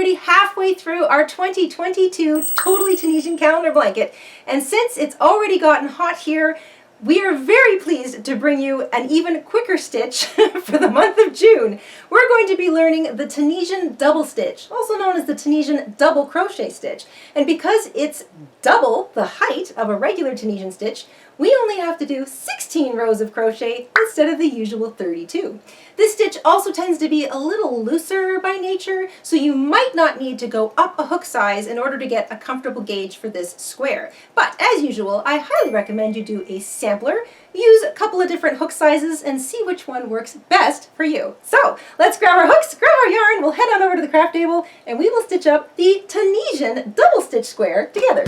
already halfway through our 2022 Totally Tunisian calendar blanket, and since it's already gotten hot here, we are very pleased to bring you an even quicker stitch for the month of June. We're going to be learning the Tunisian double stitch, also known as the Tunisian double crochet stitch. And because it's double the height of a regular Tunisian stitch, we only have to do 16 rows of crochet instead of the usual 32. This stitch also tends to be a little looser by nature, so you might not need to go up a hook size in order to get a comfortable gauge for this square. But as usual, I highly recommend you do a sampler, use a couple of different hook sizes, and see which one works best for you. So let's grab our hooks, grab our yarn, we'll head on over to the craft table, and we will stitch up the Tunisian double stitch square together.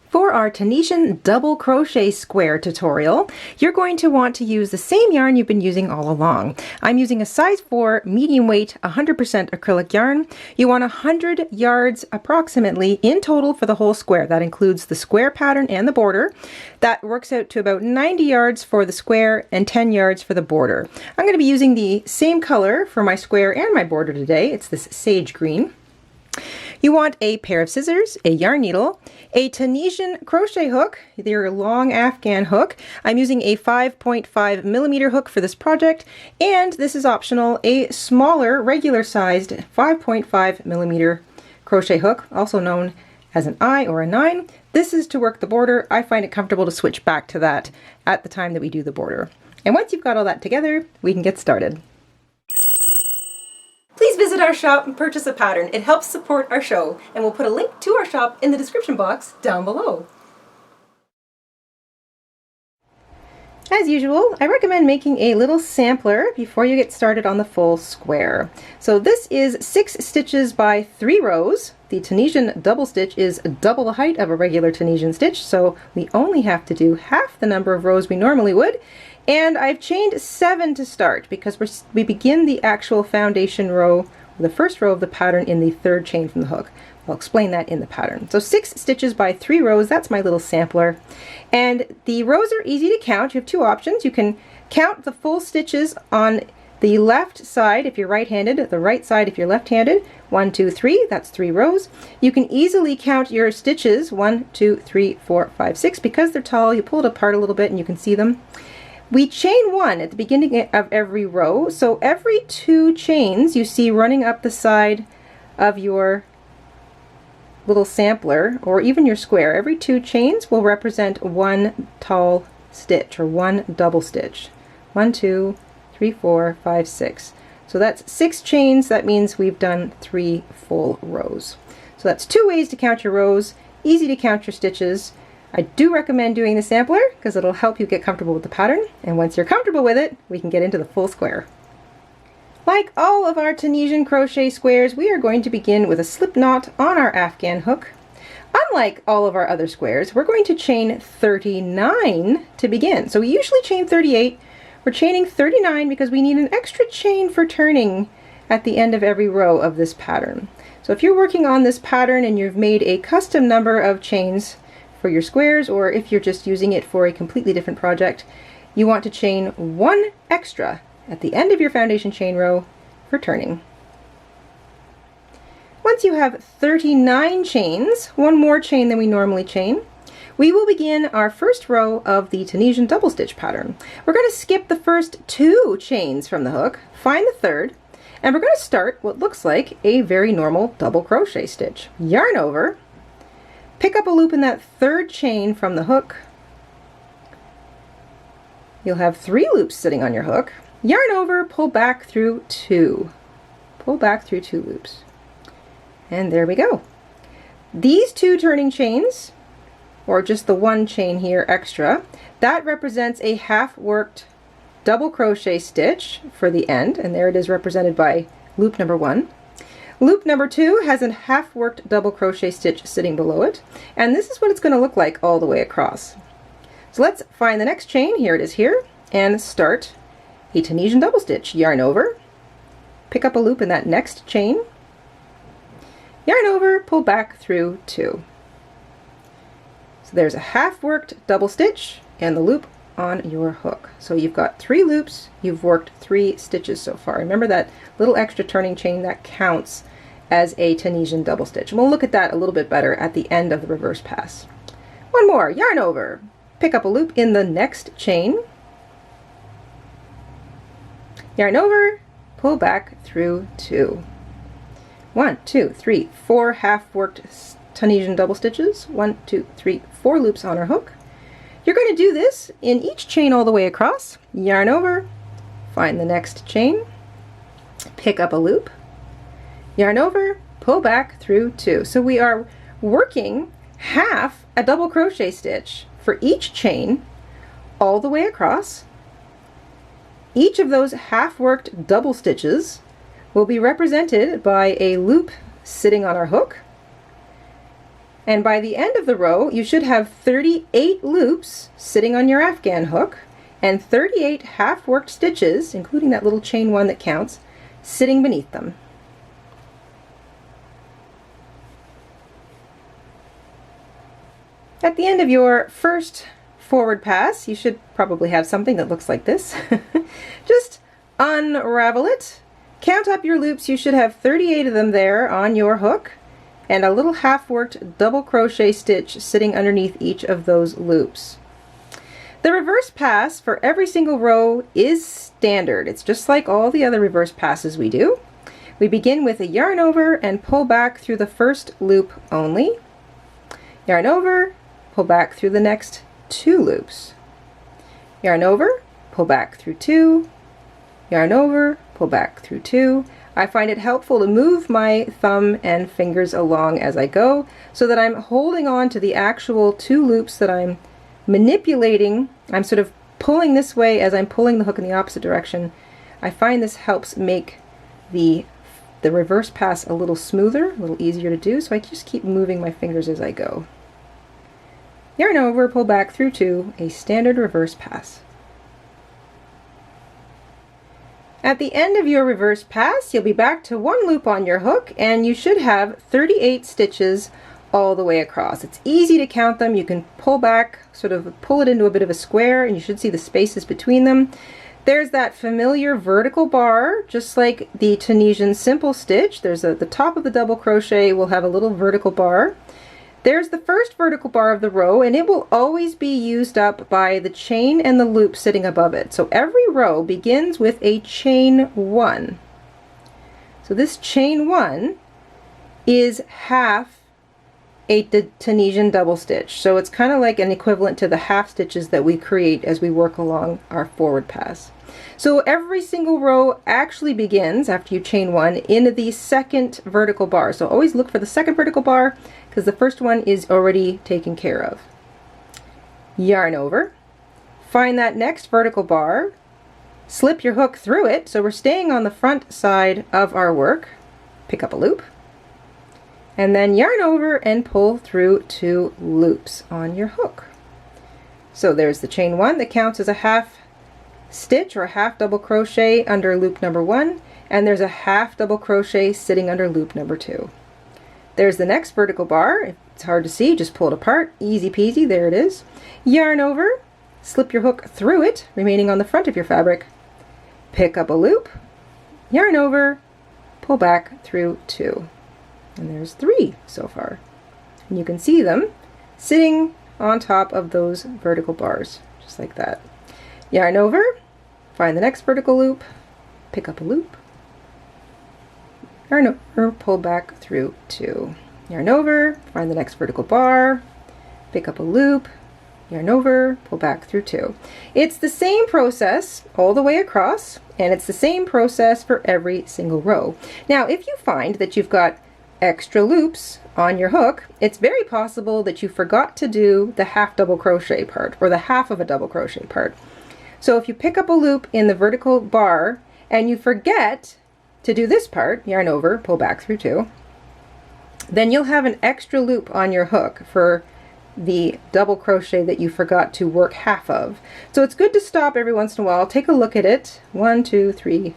For our Tunisian double crochet square tutorial, you're going to want to use the same yarn you've been using all along. I'm using a size 4 medium weight 100% acrylic yarn. You want 100 yards approximately in total for the whole square. That includes the square pattern and the border. That works out to about 90 yards for the square and 10 yards for the border. I'm going to be using the same color for my square and my border today. It's this sage green. You want a pair of scissors, a yarn needle, a Tunisian crochet hook, your long Afghan hook. I'm using a 5.5 millimeter hook for this project, and this is optional, a smaller regular sized 5.5 millimeter crochet hook, also known as an I or a 9. This is to work the border. I find it comfortable to switch back to that at the time that we do the border. And once you've got all that together, we can get started. Please visit our shop and purchase a pattern. It helps support our show, and we'll put a link to our shop in the description box down below. As usual, I recommend making a little sampler before you get started on the full square. So this is 6 stitches by 3 rows. The Tunisian double stitch is double the height of a regular Tunisian stitch, so we only have to do half the number of rows we normally would. And I've chained 7 to start because we begin the actual foundation row, the first row of the pattern, in the 3rd chain from the hook. I'll explain that in the pattern. So 6 stitches by 3 rows, that's my little sampler. And the rows are easy to count. You have 2 options. You can count the full stitches on the left side if you're right-handed, the right side if you're left-handed. 1, 2, 3, that's 3 rows. You can easily count your stitches, 1, 2, 3, 4, 5, 6. Because they're tall, you pull it apart a little bit and you can see them. We chain 1 at the beginning of every row, so every 2 chains you see running up the side of your little sampler, or even your square, every 2 chains will represent 1 tall stitch, or 1 double stitch. 1, 2, 3, 4, 5, 6. So that's 6 chains. That means we've done 3 full rows. So that's 2 ways to count your rows, easy to count your stitches. I do recommend doing the sampler because it'll help you get comfortable with the pattern, and once you're comfortable with it, we can get into the full square. Like all of our Tunisian crochet squares, we are going to begin with a slip knot on our Afghan hook. Unlike all of our other squares, we're going to chain 39 to begin. So we usually chain 38. We're chaining 39 because we need an extra chain for turning at the end of every row of this pattern. So if you're working on this pattern and you've made a custom number of chains for your squares, or if you're just using it for a completely different project, you want to chain 1 extra at the end of your foundation chain row for turning. Once you have 39 chains, 1 more chain than we normally chain, we will begin our first row of the Tunisian double stitch pattern. We're going to skip the first 2 chains from the hook, find the 3rd, and we're going to start what looks like a very normal double crochet stitch. Yarn over, pick up a loop in that 3rd chain from the hook. You'll have 3 loops sitting on your hook. Yarn over, pull back through 2. Pull back through 2 loops. And there we go. These 2 turning chains, or just the 1 chain here extra, that represents a half worked double crochet stitch for the end, and there it is represented by loop number 1. Loop number 2 has a half worked double crochet stitch sitting below it, and this is what it's going to look like all the way across. So let's find the next chain, here it is here, and start a Tunisian double stitch. Yarn over, pick up a loop in that next chain, yarn over, pull back through 2. So there's a half worked double stitch and the loop on your hook. So you've got 3 loops, you've worked 3 stitches so far. Remember that little extra turning chain, that counts as a Tunisian double stitch. And we'll look at that a little bit better at the end of the reverse pass. One more, yarn over, pick up a loop in the next chain, yarn over, pull back through 2. 1, 2, 3, 4 half worked Tunisian double stitches. 1, 2, 3, 4 loops on our hook. You're going to do this in each chain all the way across. Yarn over, find the next chain, pick up a loop, yarn over, pull back through 2. So we are working half a double crochet stitch for each chain all the way across. Each of those half worked double stitches will be represented by a loop sitting on our hook. And by the end of the row, you should have 38 loops sitting on your Afghan hook and 38 half worked stitches, including that little chain 1 that counts, sitting beneath them. At the end of your first forward pass, you should probably have something that looks like this. Just unravel it, count up your loops. You should have 38 of them there on your hook, and a little half worked double crochet stitch sitting underneath each of those loops. The reverse pass for every single row is standard. It's just like all the other reverse passes we do. We begin with a yarn over and pull back through the first loop only. Yarn over, pull back through the next 2 loops. Yarn over, pull back through 2. Yarn over, pull back through 2. I find it helpful to move my thumb and fingers along as I go so that I'm holding on to the actual 2 loops that I'm manipulating. I'm sort of pulling this way as I'm pulling the hook in the opposite direction. I find this helps make the reverse pass a little smoother, a little easier to do, so I just keep moving my fingers as I go. Yarn over, pull back through 2, a standard reverse pass. At the end of your reverse pass, you'll be back to 1 loop on your hook, and you should have 38 stitches all the way across. It's easy to count them. You can pull back, sort of pull it into a bit of a square, and you should see the spaces between them. There's that familiar vertical bar, just like the Tunisian simple stitch. There's the top of the double crochet will have a little vertical bar. There's the first vertical bar of the row, and it will always be used up by the chain and the loop sitting above it. So every row begins with a chain 1. So this chain 1 is half a Tunisian double stitch. So it's kind of like an equivalent to the half stitches that we create as we work along our forward pass. So every single row actually begins, after you chain 1, in the second vertical bar. So always look for the second vertical bar, because the first one is already taken care of. Yarn over, find that next vertical bar, slip your hook through it, so we're staying on the front side of our work, pick up a loop, and then yarn over and pull through 2 loops on your hook. So there's the chain 1 that counts as a half stitch or a half double crochet under loop number 1, and there's a half double crochet sitting under loop number 2. There's the next vertical bar. If it's hard to see, just pull it apart. Easy peasy, there it is. Yarn over, slip your hook through it, remaining on the front of your fabric. Pick up a loop, yarn over, pull back through 2. And there's 3 so far. And you can see them sitting on top of those vertical bars, just like that. Yarn over, find the next vertical loop, pick up a loop, yarn over, pull back through 2. Yarn over, find the next vertical bar, pick up a loop, yarn over, pull back through 2. It's the same process all the way across, and it's the same process for every single row. Now, if you find that you've got extra loops on your hook, it's very possible that you forgot to do the half double crochet part, or the half of a double crochet part. So if you pick up a loop in the vertical bar and you forget to do this part, yarn over, pull back through 2, then you'll have an extra loop on your hook for the double crochet that you forgot to work half of. So it's good to stop every once in a while, take a look at it. 1, 2, 3,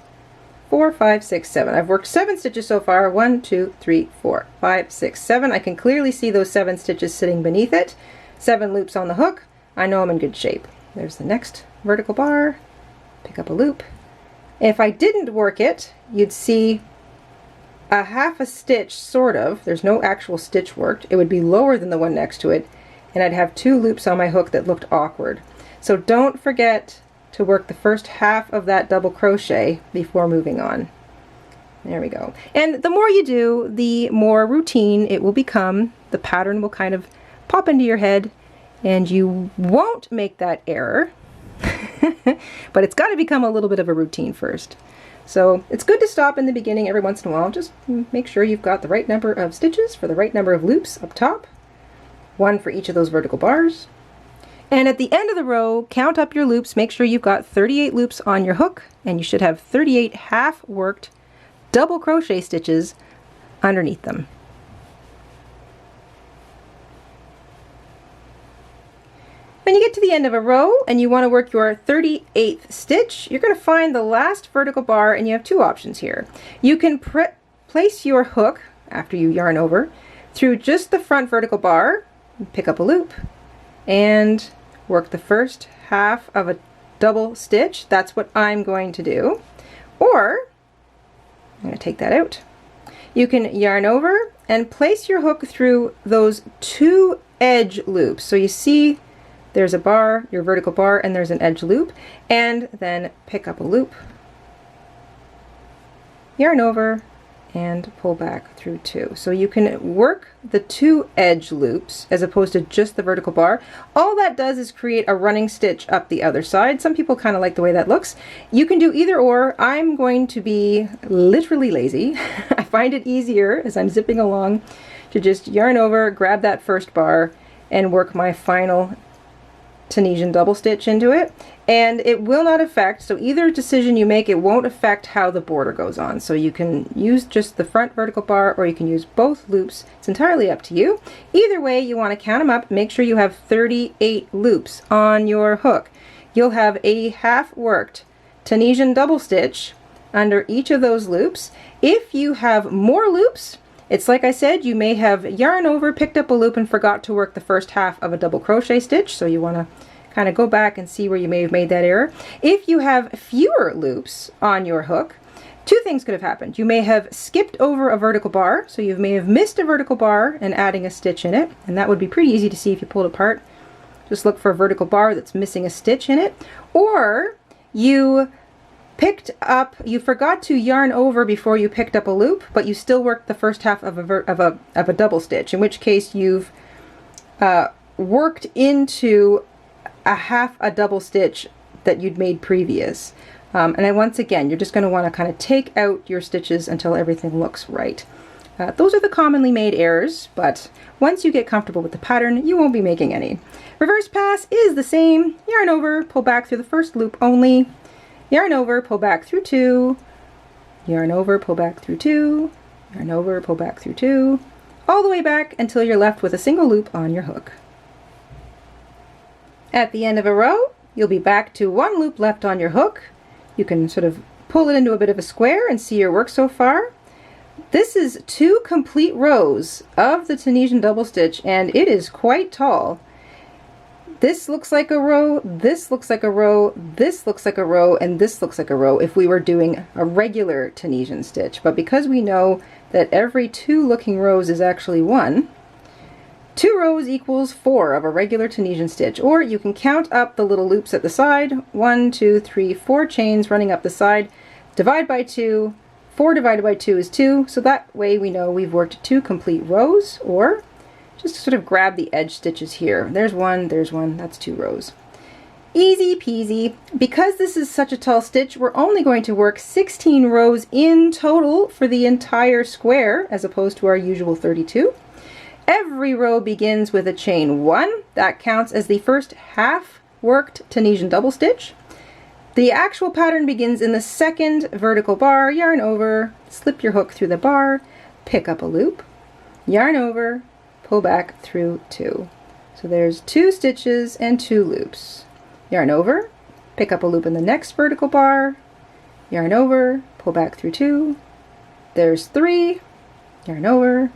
4, 5, 6, 7. I've worked 7 stitches so far. 1, 2, 3, 4, 5, 6, 7. I can clearly see those 7 stitches sitting beneath it. 7 loops on the hook. I know I'm in good shape. There's the next vertical bar, pick up a loop. If I didn't work it, you'd see a half a stitch, sort of. There's no actual stitch worked. It would be lower than the one next to it, and I'd have 2 loops on my hook that looked awkward. So don't forget to work the first half of that double crochet before moving on. There we go. And the more you do, the more routine it will become. The pattern will kind of pop into your head, and you won't make that error. But it's got to become a little bit of a routine first. So it's good to stop in the beginning every once in a while. Just make sure you've got the right number of stitches for the right number of loops up top. 1 for each of those vertical bars. And at the end of the row, count up your loops. Make sure you've got 38 loops on your hook, and you should have 38 half worked double crochet stitches underneath them. When you get to the end of a row and you want to work your 38th stitch, you're going to find the last vertical bar, and you have 2 options here. You can place your hook, after you yarn over, through just the front vertical bar, pick up a loop, and work the first half of a double stitch. That's what I'm going to do. Or, I'm going to take that out. You can yarn over and place your hook through those 2 edge loops. So you see there's a bar, your vertical bar, and there's an edge loop, and then pick up a loop, yarn over, and pull back through 2. So you can work the 2 edge loops as opposed to just the vertical bar. All that does is create a running stitch up the other side. Some people kind of like the way that looks. You can do either or. I'm going to be literally lazy. I find it easier as I'm zipping along to just yarn over, grab that first bar, and work my final Tunisian double stitch into it, and it will not affect, so either decision you make, it won't affect how the border goes on. So you can use just the front vertical bar, or you can use both loops. It's entirely up to you. Either way, you want to count them up. Make sure you have 38 loops on your hook. You'll have a half worked Tunisian double stitch under each of those loops. If you have more loops, it's like I said, you may have yarn over, picked up a loop, and forgot to work the first half of a double crochet stitch, so you want to kind of go back and see where you may have made that error. If you have fewer loops on your hook, 2 things could have happened. You may have skipped over a vertical bar, so you may have missed a vertical bar and adding a stitch in it, and that would be pretty easy to see if you pulled apart. Just look for a vertical bar that's missing a stitch in it. Or you forgot to yarn over before you picked up a loop, but you still worked the first half of a double stitch, in which case you've worked into a half a double stitch that you'd made previous. And then once again, you're just going to want to kind of take out your stitches until everything looks right. Those are the commonly made errors, but once you get comfortable with the pattern, you won't be making any. Reverse pass is the same. Yarn over, pull back through the first loop only. Yarn over, pull back through 2, yarn over, pull back through 2, yarn over, pull back through 2, all the way back until you're left with a single loop on your hook. At the end of a row, you'll be back to 1 loop left on your hook. You can sort of pull it into a bit of a square and see your work so far. This is 2 complete rows of the Tunisian double stitch, and it is quite tall. This looks like a row, this looks like a row, this looks like a row, and this looks like a row if we were doing a regular Tunisian stitch. But because we know that every 2 looking rows is actually 1, 2 rows equals 4 of a regular Tunisian stitch. Or you can count up the little loops at the side, 1, 2, 3, 4 chains running up the side, divide by 2, 4 divided by 2 is 2, so that way we know we've worked 2 complete rows. Or just sort of grab the edge stitches here. There's 1, that's 2 rows. Easy peasy. Because this is such a tall stitch, we're only going to work 16 rows in total for the entire square, as opposed to our usual 32. Every row begins with a chain 1. That counts as the first half worked Tunisian double stitch. The actual pattern begins in the second vertical bar. Yarn over, slip your hook through the bar, pick up a loop, yarn over, pull back through 2. So there's 2 stitches and 2 loops. Yarn over, pick up a loop in the next vertical bar, yarn over, pull back through 2. There's 3, yarn over,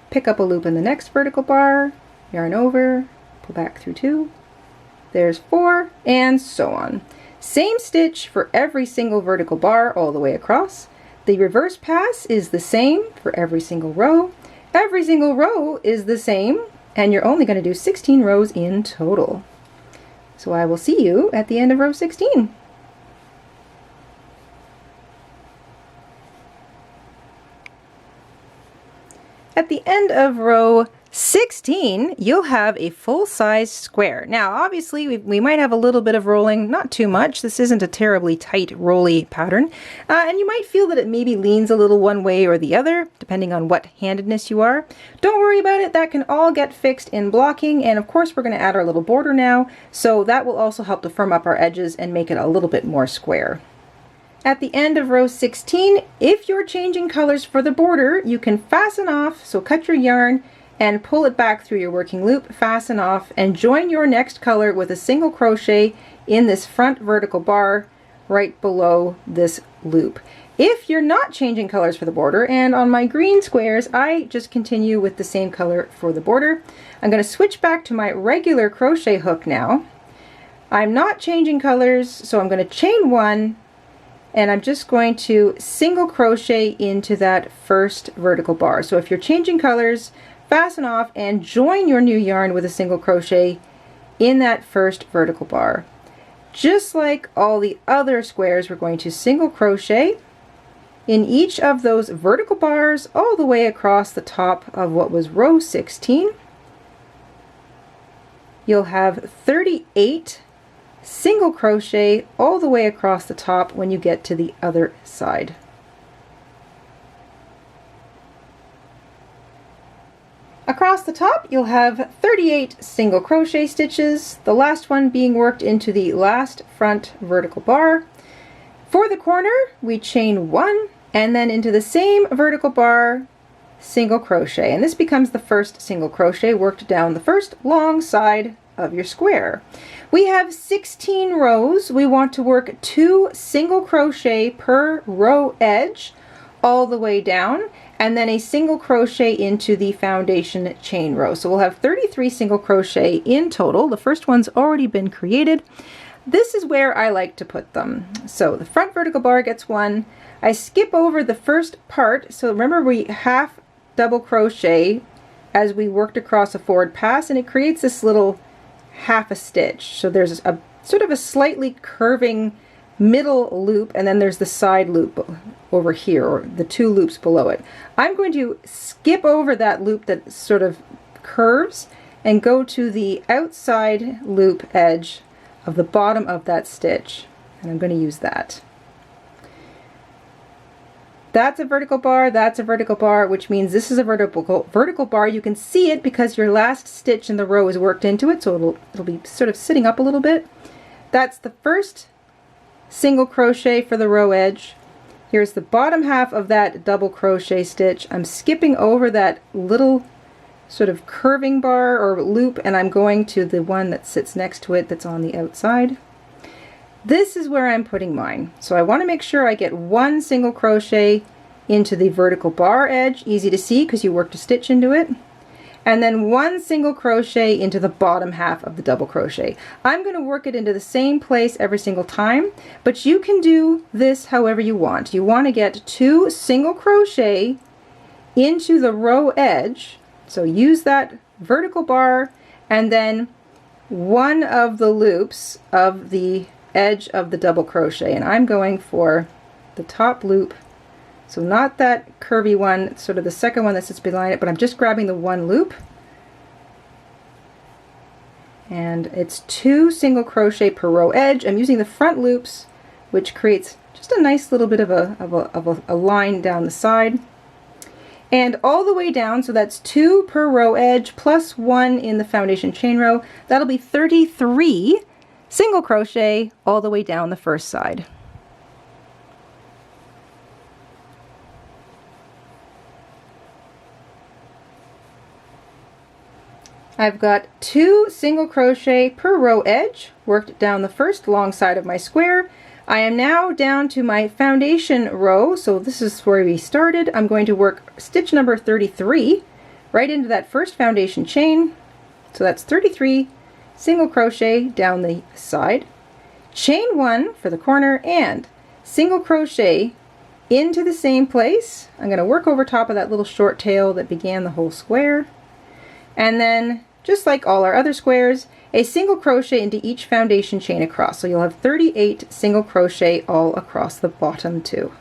pick up a loop in the next vertical bar, yarn over, pull back through 2. there's 4, and so on. Same stitch for every single vertical bar all the way across. The reverse pass is the same for every single row. Every single row is the same, and you're only going to do 16 rows in total. So I will see you at the end of row 16. At the end of row 16, you'll have a full-size square. Now, obviously, we might have a little bit of rolling, not too much. This isn't a terribly tight, rolly pattern. And you might feel that it maybe leans a little one way or the other, depending on what handedness you are. Don't worry about it. That can all get fixed in blocking. And of course, we're going to add our little border now. So that will also help to firm up our edges and make it a little bit more square. At the end of row 16, if you're changing colors for the border, you can fasten off, so cut your yarn and pull it back through your working loop, fasten off, and join your next color with a single crochet in this front vertical bar right below this loop. If you're not changing colors for the border, and on my green squares, I just continue with the same color for the border. I'm going to switch back to my regular crochet hook now. I'm not changing colors, so I'm going to chain 1, and I'm just going to single crochet into that first vertical bar. So if you're changing colors, fasten off and join your new yarn with a single crochet in that first vertical bar. Just like all the other squares, we're going to single crochet in each of those vertical bars all the way across the top of what was row 16. You'll have 38 single crochet all the way across the top when you get to the other side. Across the top, you'll have 38 single crochet stitches, the last one being worked into the last front vertical bar. For the corner, we chain 1 and then into the same vertical bar, single crochet. And this becomes the first single crochet worked down the first long side of your square. We have 16 rows. We want to work 2 single crochet per row edge all the way down, and then a single crochet into the foundation chain row. So we'll have 33 single crochet in total. The first one's already been created. This is where I like to put them. So the front vertical bar gets 1. I skip over the first part. So remember, we half double crochet as we worked across a forward pass, and it creates this little half a stitch. So there's a sort of a slightly curving middle loop, and then there's the side loop over here, or the 2 loops below it. I'm going to skip over that loop that sort of curves and go to the outside loop edge of the bottom of that stitch, and I'm going to use that. That's a vertical bar, that's a vertical bar, which means this is a vertical bar. You can see it because your last stitch in the row is worked into it, so it'll be sort of sitting up a little bit. That's the first single crochet for the row edge. Here's the bottom half of that double crochet stitch. I'm skipping over that little sort of curving bar or loop, and I'm going to the one that sits next to it that's on the outside. This is where I'm putting mine. So I want to make sure I get 1 single crochet into the vertical bar edge, easy to see because you worked a stitch into it, and then 1 single crochet into the bottom half of the double crochet. I'm going to work it into the same place every single time, but you can do this however you want. You want to get 2 single crochet into the row edge, so use that vertical bar, and then 1 of the loops of the edge of the double crochet, and I'm going for the top loop, so not that curvy one, sort of the second one that sits behind it, but I'm just grabbing the 1 loop, and it's 2 single crochet per row edge. I'm using the front loops, which creates just a nice little bit of a line down the side, and all the way down, so that's 2 per row edge plus 1 in the foundation chain row. That'll be 33 single crochet all the way down the first side. I've got 2 single crochet per row edge worked down the first long side of my square. I am now down to my foundation row, so this is where we started. I'm going to work stitch number 33 right into that first foundation chain. So that's 33 single crochet down the side, chain 1 for the corner, and single crochet into the same place. I'm going to work over top of that little short tail that began the whole square, and then just like all our other squares, a single crochet into each foundation chain across. So you'll have 38 single crochet all across the bottom too.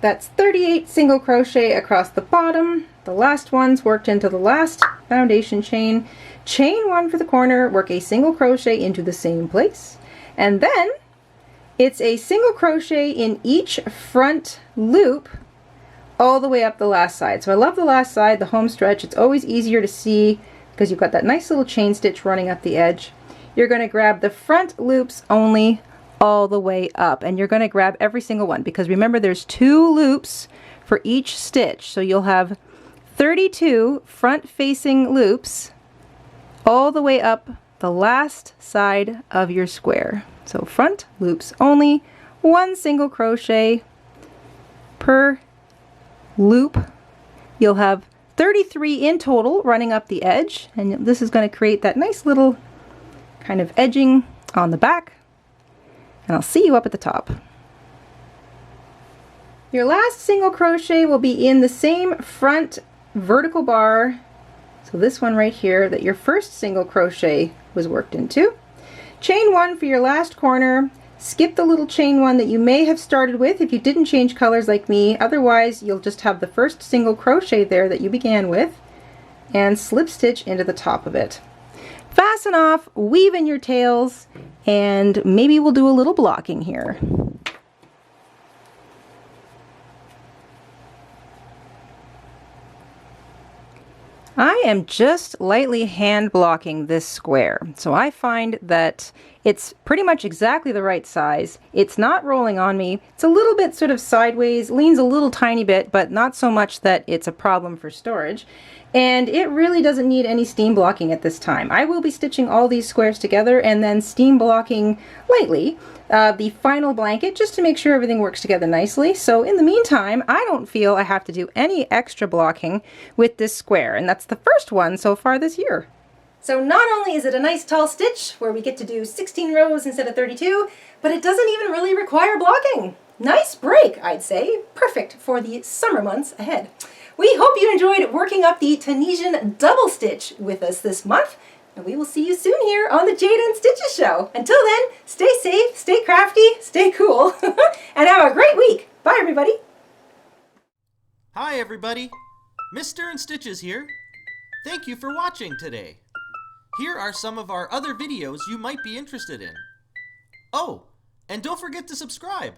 That's 38 single crochet across the bottom. The last one's worked into the last foundation chain. Chain 1 for the corner, work a single crochet into the same place, and then it's a single crochet in each front loop all the way up the last side. So I love the last side, the home stretch. It's always easier to see because you've got that nice little chain stitch running up the edge. You're going to grab the front loops only all the way up, and you're going to grab every single one because remember there's 2 loops for each stitch. So you'll have 32 front facing loops all the way up the last side of your square. So front loops only, 1 single crochet per loop. You'll have 33 in total running up the edge, and this is going to create that nice little kind of edging on the back. And I'll see you up at the top. Your last single crochet will be in the same front vertical bar, so this one right here that your first single crochet was worked into. Chain 1 for your last corner. Skip the little chain 1 that you may have started with if you didn't change colors like me. Otherwise, you'll just have the first single crochet there that you began with, and slip stitch into the top of it. Fasten off, weave in your tails, and maybe we'll do a little blocking here. I am just lightly hand blocking this square. So I find that it's pretty much exactly the right size. It's not rolling on me. It's a little bit sort of sideways, leans a little tiny bit, but not so much that it's a problem for storage. And it really doesn't need any steam blocking at this time. I will be stitching all these squares together and then steam blocking lightly the final blanket just to make sure everything works together nicely. So in the meantime, I don't feel I have to do any extra blocking with this square, and that's the first one so far this year. So not only is it a nice tall stitch where we get to do 16 rows instead of 32, but it doesn't even really require blocking. Nice break, I'd say. Perfect for the summer months ahead. We hope you enjoyed working up the Tunisian double stitch with us this month, and we will see you soon here on the Jayda and Stitches show. Until then, stay safe, stay crafty, stay cool, and have a great week. Bye, everybody. Hi, everybody. Mr. InStitches here. Thank you for watching today. Here are some of our other videos you might be interested in. Oh, and don't forget to subscribe.